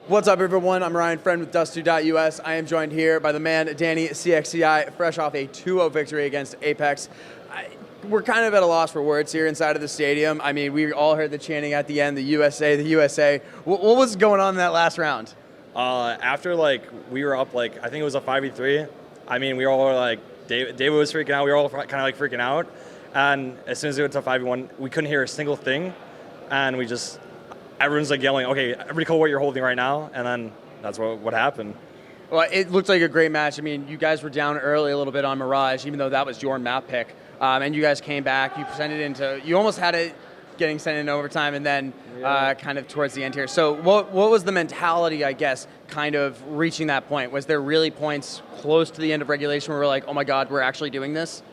What's up, everyone? I'm Ryan Friend with Dust2.us. I am joined here by the man, Danny cxzi, fresh off a 2-0 victory against Apeks. We're kind of at a loss for words here inside of the stadium. I mean, we all heard the chanting at the end, the USA, the USA. What was going on in that last round? After, we were up, I think it was a 5v3. I mean, we all were David was freaking out. We were all kind of freaking out. And as soon as it went to 5v1, we couldn't hear a single thing. And everyone's yelling, okay, everybody call what you're holding right now. And then that's what happened. Well, it looked like a great match. I mean, you guys were down early a little bit on Mirage, even though that was your map pick. And you guys came back, you almost had it getting sent in overtime, and then kind of towards the end here. So what was the mentality, I guess, kind of reaching that point? Was there really points close to the end of regulation where we're like, oh my God, we're actually doing this?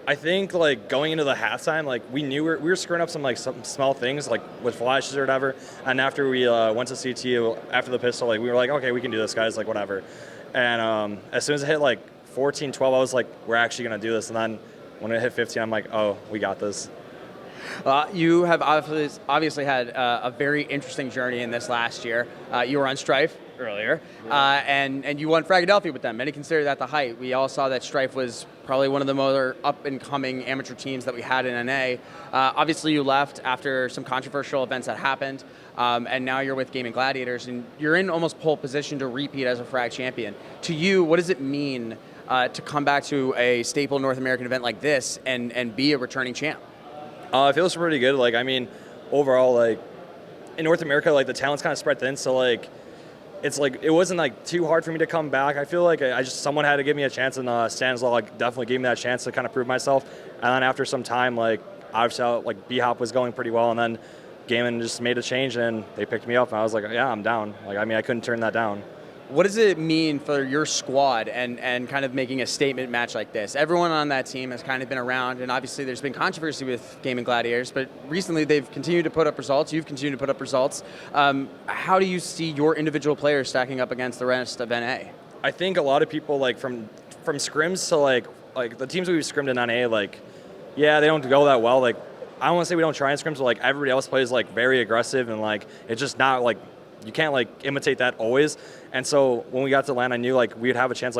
I think going into the halftime, we knew we were screwing up some small things with flashes or whatever. And after we went to CT after the pistol, we were like, okay, we can do this, guys, whatever. And as soon as it hit 14, 12, I was like, we're actually gonna do this. And then when it hit 15, I'm like, oh, we got this. You have obviously had a very interesting journey in this last year. You were on Strife earlier, and you won Fragadelphia with them. Many consider that the height. We all saw that Strife was probably one of the more up-and-coming amateur teams that we had in NA. Obviously, you left after some controversial events that happened, and now you're with Gaming Gladiators, and you're in almost pole position to repeat as a Frag champion. To you, what does it mean to come back to a staple North American event like this and be a returning champ? It feels pretty good. I mean, overall, in North America, the talent's kind of spread thin, so it's it wasn't too hard for me to come back. I feel like someone had to give me a chance, and Stanislaw definitely gave me that chance to kind of prove myself. And then after some time, obviously B-Hop was going pretty well, and then Gaming just made a change, and they picked me up, and I was like, yeah, I'm down. I mean, I couldn't turn that down. What does it mean for your squad and kind of making a statement match like this? Everyone on that team has kind of been around, and obviously there's been controversy with Gaming Gladiators, but recently they've continued to put up results. You've continued to put up results. How do you see your individual players stacking up against the rest of NA? I think a lot of people from scrims to the teams we've scrimmed in NA, yeah, they don't go that well. I don't want to say we don't try in scrims, but everybody else plays very aggressive, and it's just not you can't imitate that always. And so when we got to LAN, I knew we'd have a chance.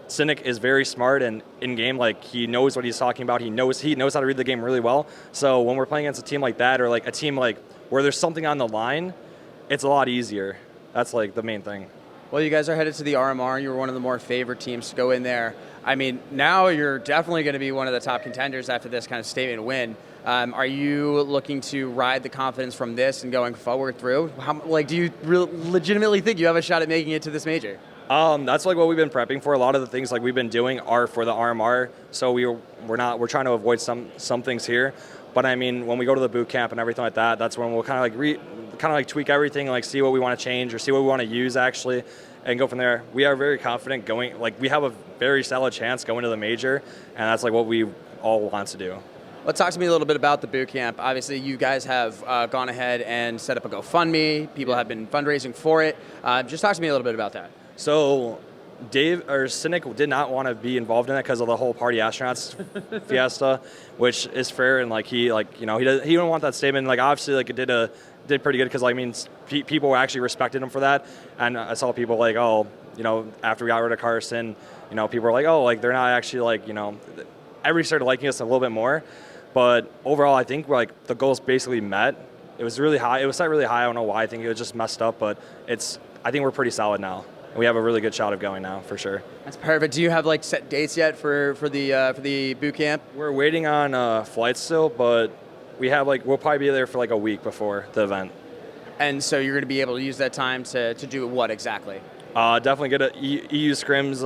Cynic is very smart, and in game he knows what he's talking about. He knows how to read the game really well. So when we're playing against a team like that, or a team where there's something on the line, it's a lot easier. That's the main thing. Well, you guys are headed to the RMR. You were one of the more favored teams to go in there. I mean, now you're definitely going to be one of the top contenders after this kind of statement win. Are you looking to ride the confidence from this and going forward through? Do you legitimately think you have a shot at making it to this major? That's what we've been prepping for. A lot of the things we've been doing are for the RMR. So we're trying to avoid some things here. But I mean, when we go to the boot camp and everything like that, that's when we'll kind of tweak everything, see what we want to change or see what we want to use actually, and go from there. We are very confident going. We have a very solid chance going to the major, and that's what we all want to do. Well, talk to me a little bit about the boot camp. Obviously, you guys have gone ahead and set up a GoFundMe. People have been fundraising for it. Just talk to me a little bit about that. So, Cynic did not want to be involved in that because of the whole Party Astronauts fiesta, which is fair, and he didn't want that statement. Obviously, it did pretty good because people actually respected him for that, and I saw people after we got rid of Carson, people were oh, they're not actually everybody started liking us a little bit more. But overall, I think the goals basically met. It was really high. It was set really high. I don't know why. I think it was just messed up, but I think we're pretty solid now. We have a really good shot of going now, for sure. That's perfect. Do you have set dates yet for the boot camp? We're waiting on flights still, but we have we'll probably be there for a week before the event. And so you're going to be able to use that time to do what exactly? Definitely get EU scrims.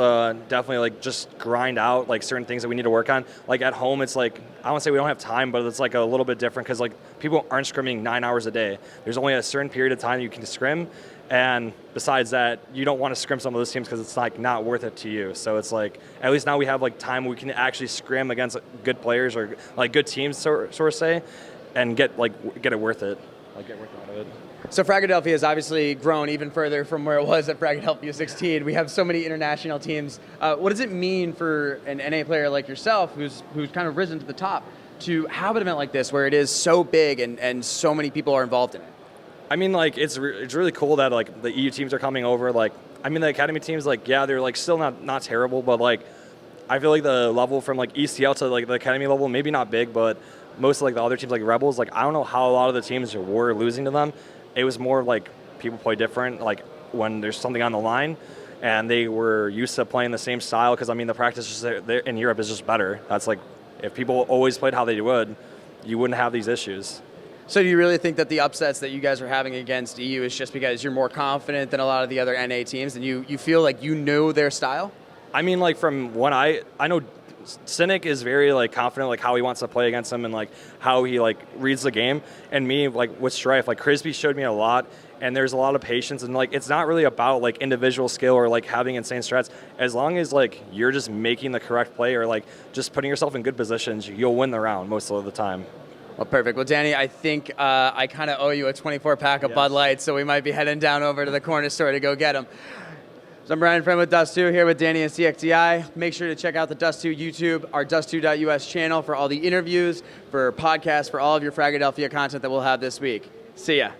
Definitely just grind out certain things that we need to work on. At home, it's I don't want to say we don't have time, but it's a little bit different because people aren't scrimming 9 hours a day. There's only a certain period of time you can scrim, and besides that, you don't want to scrim some of those teams because it's not worth it to you. So it's at least now we have time where we can actually scrim against good players or good teams, sort of say, and get it worth it. Get worth out of it. So Fragadelphia has obviously grown even further from where it was at Fragadelphia 16. We have so many international teams. What does it mean for an NA player like yourself, who's kind of risen to the top, to have an event like this where it is so big and so many people are involved in it? I mean, like, it's really cool that, like, the EU teams are coming over. Like, I mean, the academy teams, like, yeah, they're, like, still not terrible, but, like, I feel like the level from, like, ECL to, like, the academy level, maybe not big, but most of, like, the other teams, like Rebels, like, I don't know how a lot of the teams were losing to them. It was more, like, people play different, like, when there's something on the line, and they were used to playing the same style, because, I mean, the practice just there in Europe is just better. That's, like, if people always played how they would, you wouldn't have these issues. So do you really think that the upsets that you guys are having against EU is just because you're more confident than a lot of the other NA teams, and you feel like you know their style? I mean, like, from when I know Cynic is very, like, confident, like, how he wants to play against them and, like, how he, like, reads the game. And me, like, with Strife, like, Crisby showed me a lot, and there's a lot of patience. And, like, it's not really about, like, individual skill or, like, having insane strats. As long as, like, you're just making the correct play or, like, just putting yourself in good positions, you'll win the round most of the time. Well, perfect. Well, Danny, I think I kind of owe you a 24-pack of Bud Light, so we might be heading down over to the corner store to go get them. So I'm Brian Friend with Dust2 here with Danny and cxzi. Make sure to check out the Dust2 YouTube, our Dust2.us channel for all the interviews, for podcasts, for all of your Fragadelphia content that we'll have this week. See ya.